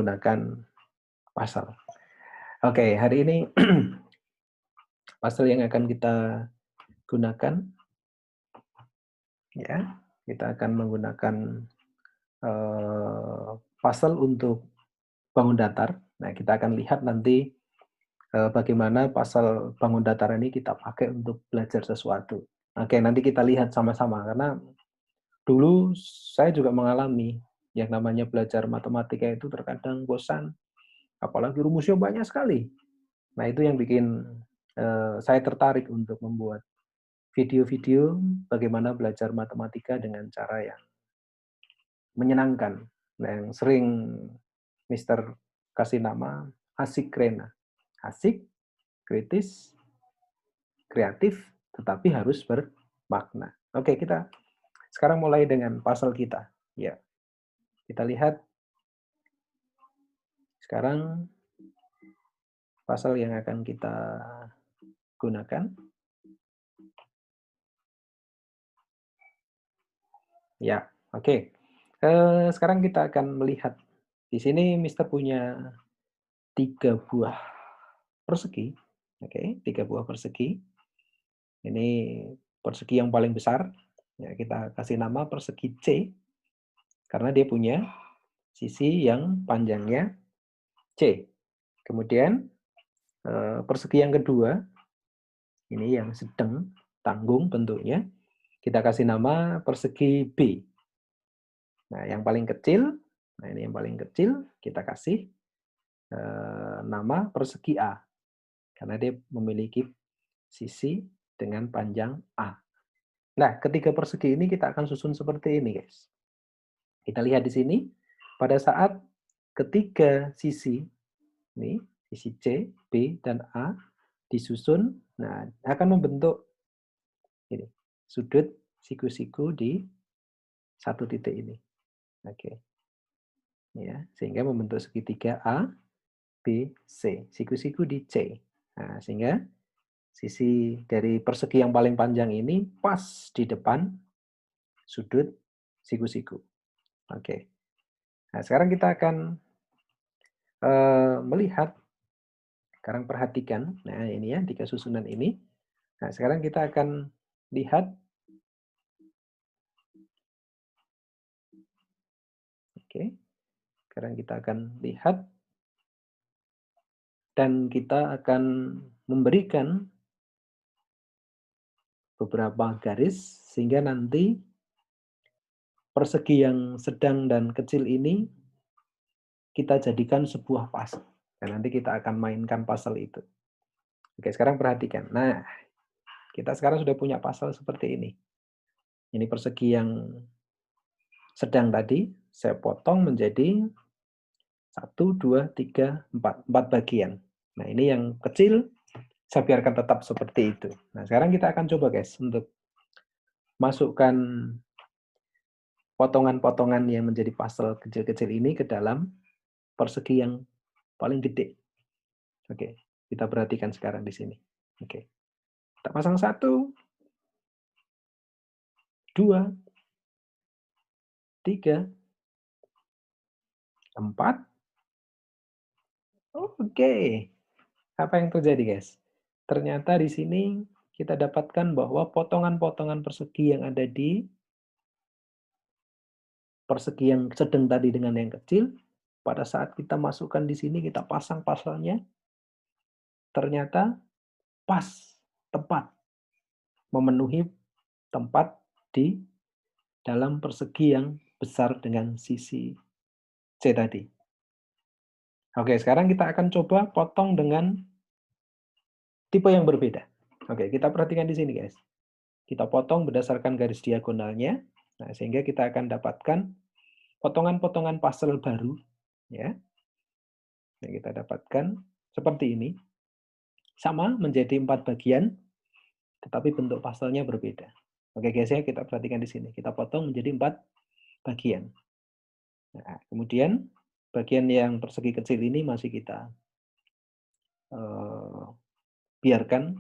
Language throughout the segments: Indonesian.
menggunakan pasal. Oke, hari ini pasal yang akan kita gunakan, ya, kita akan menggunakan pasal untuk bangun datar. Nah, kita akan lihat nanti bagaimana pasal bangun datar ini kita pakai untuk belajar sesuatu. Oke, nanti kita lihat sama-sama karena dulu saya juga mengalami yang namanya belajar matematika itu terkadang bosan, apalagi rumusnya banyak sekali. Nah, itu yang bikin saya tertarik untuk membuat video-video bagaimana belajar matematika dengan cara yang menyenangkan. Nah, yang sering Mister kasih nama asik Rena. Asik, kritis, kreatif, tetapi harus bermakna. Oke, kita sekarang mulai dengan pasal kita. Ya, kita lihat sekarang pasal yang akan kita gunakan. Ya, oke. Sekarang kita akan melihat di sini Mister punya 3 buah persegi. Oke, 3 buah persegi. Ini persegi yang paling besar. Ya, kita kasih nama persegi C karena dia punya sisi yang panjangnya C. Kemudian persegi yang kedua, ini yang sedang, tanggung bentuknya, kita kasih nama persegi B. Nah, yang paling kecil, nah ini yang paling kecil, kita kasih nama persegi A. Karena dia memiliki sisi dengan panjang A. Nah, ketiga persegi ini kita akan susun seperti ini, guys. Kita lihat di sini, pada saat ketiga sisi, ini, sisi C, B, dan A, disusun, nah akan membentuk ini, sudut siku-siku di satu titik ini. Oke. Ya, sehingga membentuk segitiga A, B, C. Siku-siku di C. Nah, sehingga sisi dari persegi yang paling panjang ini pas di depan sudut siku-siku. Oke. Nah, sekarang kita akan melihat, sekarang perhatikan, nah ini ya, 3 susunan ini. Nah, sekarang kita akan lihat, oke, sekarang kita akan lihat, dan kita akan memberikan beberapa garis, sehingga nanti persegi yang sedang dan kecil ini kita jadikan sebuah pasal. Dan nanti kita akan mainkan pasal itu. Oke, sekarang perhatikan. Nah, kita sekarang sudah punya pasal seperti ini. Ini persegi yang sedang tadi, saya potong menjadi 1, 2, 3, 4. 4 bagian. Nah, ini yang kecil, saya biarkan tetap seperti itu. Nah, sekarang kita akan coba, guys, untuk masukkan potongan-potongan yang menjadi pasal kecil-kecil ini ke dalam persegi yang paling gede. Oke, kita perhatikan sekarang di sini. Oke, kita pasang 1, 2, 3, 4. Oke, apa yang terjadi, guys? Ternyata di sini kita dapatkan bahwa potongan-potongan persegi yang ada di persegi yang sedang tadi dengan yang kecil, pada saat kita masukkan di sini, kita pasang pasalnya, ternyata pas, tepat, memenuhi tempat di dalam persegi yang besar dengan sisi C tadi. Oke, sekarang kita akan coba potong dengan tipe yang berbeda. Oke, kita perhatikan di sini, guys. Kita potong berdasarkan garis diagonalnya, nah, sehingga kita akan dapatkan potongan-potongan pasal baru, ya. Yang kita dapatkan seperti ini, sama menjadi 4 bagian, tetapi bentuk pasalnya berbeda. Oke, guys, ya, kita perhatikan di sini. Kita potong menjadi 4 bagian. Nah, kemudian bagian yang persegi kecil ini masih kita biarkan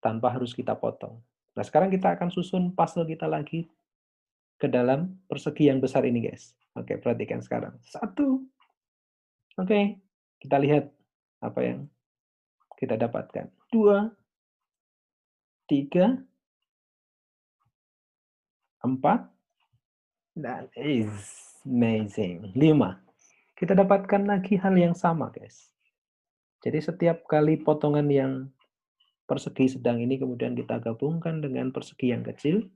tanpa harus kita potong. Nah, sekarang kita akan susun pasal kita lagi ke dalam persegi yang besar ini, guys. Oke, perhatikan sekarang. 1, Oke, kita lihat apa yang kita dapatkan. 2, 3, 4, dan is amazing. 5. Kita dapatkan lagi hal yang sama, guys. Jadi setiap kali potongan yang persegi sedang ini kemudian kita gabungkan dengan persegi yang kecil,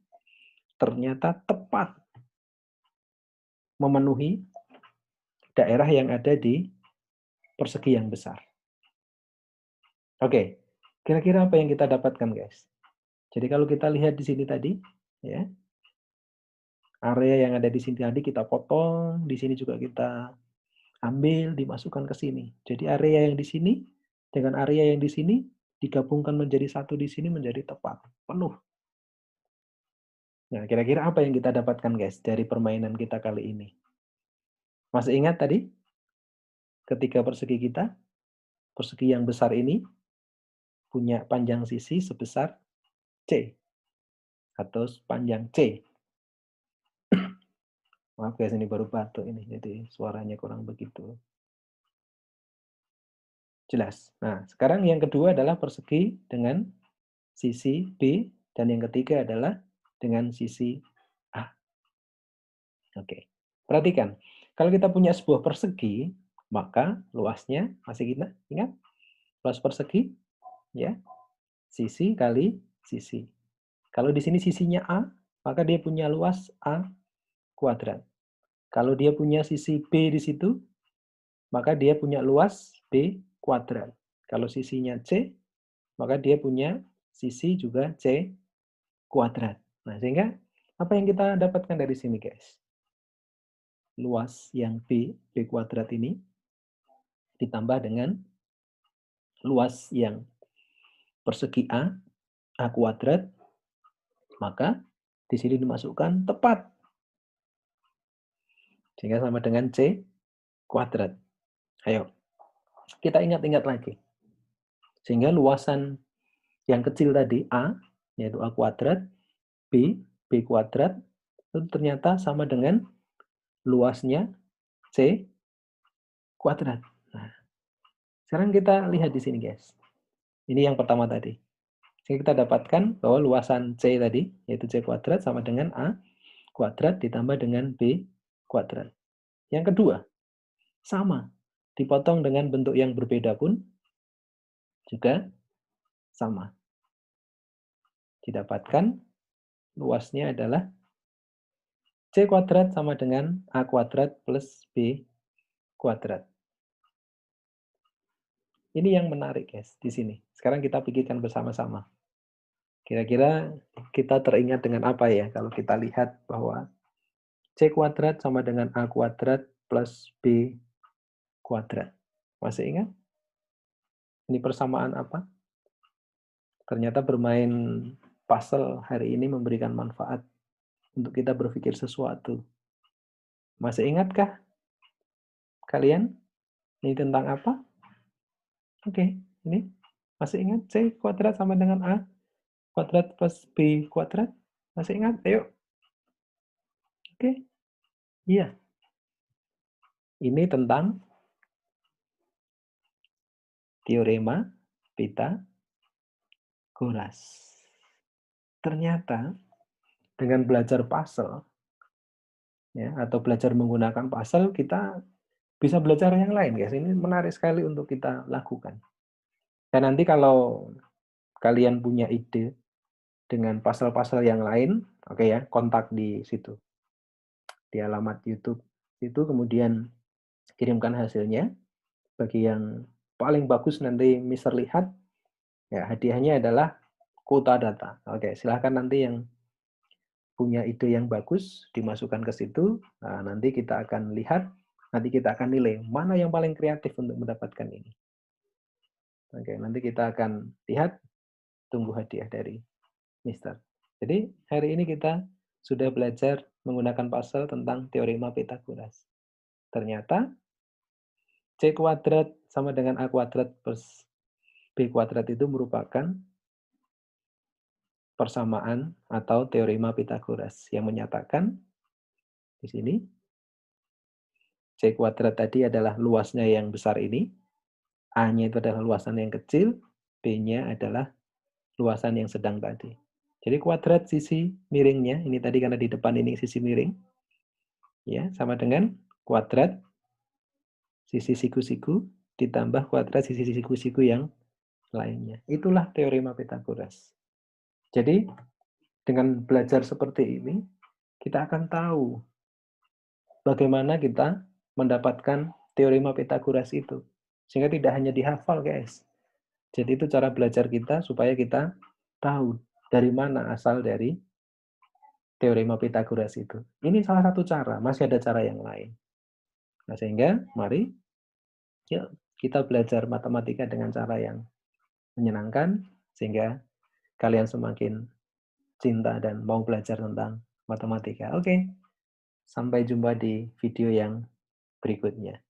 ternyata tepat memenuhi daerah yang ada di persegi yang besar. Oke, kira-kira apa yang kita dapatkan, guys? Jadi kalau kita lihat di sini tadi, ya, area yang ada di sini tadi kita potong, di sini juga kita ambil, dimasukkan ke sini. Jadi area yang di sini dengan area yang di sini digabungkan menjadi satu di sini menjadi tepat, penuh. Nah, kira-kira apa yang kita dapatkan, guys, dari permainan kita kali ini? Masih ingat tadi ketiga persegi kita? Persegi yang besar ini punya panjang sisi sebesar C atau panjang C. Maaf guys, ini baru batuk ini, jadi suaranya kurang begitu jelas. Nah, sekarang yang kedua adalah persegi dengan sisi B, dan yang ketiga adalah dengan sisi A. Oke, perhatikan. Kalau kita punya sebuah persegi, maka luasnya, masih kita ingat? Luas persegi, ya, sisi kali sisi. Kalau di sini sisinya A, maka dia punya luas A kuadrat. Kalau dia punya sisi B di situ, maka dia punya luas B kuadrat. Kalau sisinya C, maka dia punya sisi juga C kuadrat. Nah, sehingga apa yang kita dapatkan dari sini, guys? Luas yang B kuadrat ini ditambah dengan luas yang persegi A kuadrat, maka di sini dimasukkan tepat. Sehingga sama dengan C kuadrat. Ayo, kita ingat-ingat lagi. Sehingga luasan yang kecil tadi A, yaitu A kuadrat, B kuadrat, itu ternyata sama dengan luasnya C kuadrat. Nah, sekarang kita lihat di sini, guys. Ini yang pertama tadi. Sehingga kita dapatkan bahwa luasan C tadi, yaitu C kuadrat, sama dengan A kuadrat ditambah dengan B kuadrat. Yang kedua, sama. Dipotong dengan bentuk yang berbeda pun juga sama. Didapatkan luasnya adalah C kuadrat sama dengan A kuadrat plus B kuadrat. Ini yang menarik, guys, di sini. Sekarang kita pikirkan bersama-sama. Kira-kira kita teringat dengan apa ya kalau kita lihat bahwa C kuadrat sama dengan A kuadrat plus B kuadrat. Masih ingat? Ini persamaan apa? Ternyata bermain puzzle hari ini memberikan manfaat untuk kita berpikir sesuatu. Masih ingatkah kalian? Ini tentang apa? Oke, ini masih ingat C kuadrat sama dengan A kuadrat plus B kuadrat? Masih ingat? Ayo. Oke, iya. Ini tentang teorema Pitagoras. Ternyata dengan belajar puzzle, ya, atau belajar menggunakan puzzle, kita bisa belajar yang lain, guys. Ini menarik sekali untuk kita lakukan. Dan nanti kalau kalian punya ide dengan puzzle-puzzle yang lain, oke ya, kontak di situ, di alamat YouTube itu, kemudian kirimkan hasilnya. Bagi yang paling bagus nanti Mister lihat, ya hadiahnya adalah kuota data. Oke, silahkan nanti yang punya ide yang bagus dimasukkan ke situ. Nah, nanti kita akan lihat, nanti kita akan nilai mana yang paling kreatif untuk mendapatkan ini. Oke, nanti kita akan lihat, tunggu hadiah dari Mister. Jadi hari ini kita sudah belajar menggunakan puzzle tentang teorema Pitagoras. Ternyata C kuadrat sama dengan A kuadrat plus B kuadrat itu merupakan persamaan atau teorema Pitagoras yang menyatakan di sini C kuadrat tadi adalah luasnya yang besar ini, A-nya itu adalah luasan yang kecil, B-nya adalah luasan yang sedang tadi. Jadi kuadrat sisi miringnya, ini tadi karena di depan ini sisi miring, ya sama dengan kuadrat sisi siku-siku ditambah kuadrat sisi siku-siku yang lainnya. Itulah teorema Pythagoras. Jadi dengan belajar seperti ini, kita akan tahu bagaimana kita mendapatkan teorema Pythagoras itu. Sehingga tidak hanya dihafal, guys. Jadi itu cara belajar kita supaya kita tahu dari mana asal dari teorema Pythagoras itu. Ini salah satu cara, masih ada cara yang lain. Nah, sehingga mari yuk kita belajar matematika dengan cara yang menyenangkan sehingga kalian semakin cinta dan mau belajar tentang matematika. Oke, sampai jumpa di video yang berikutnya.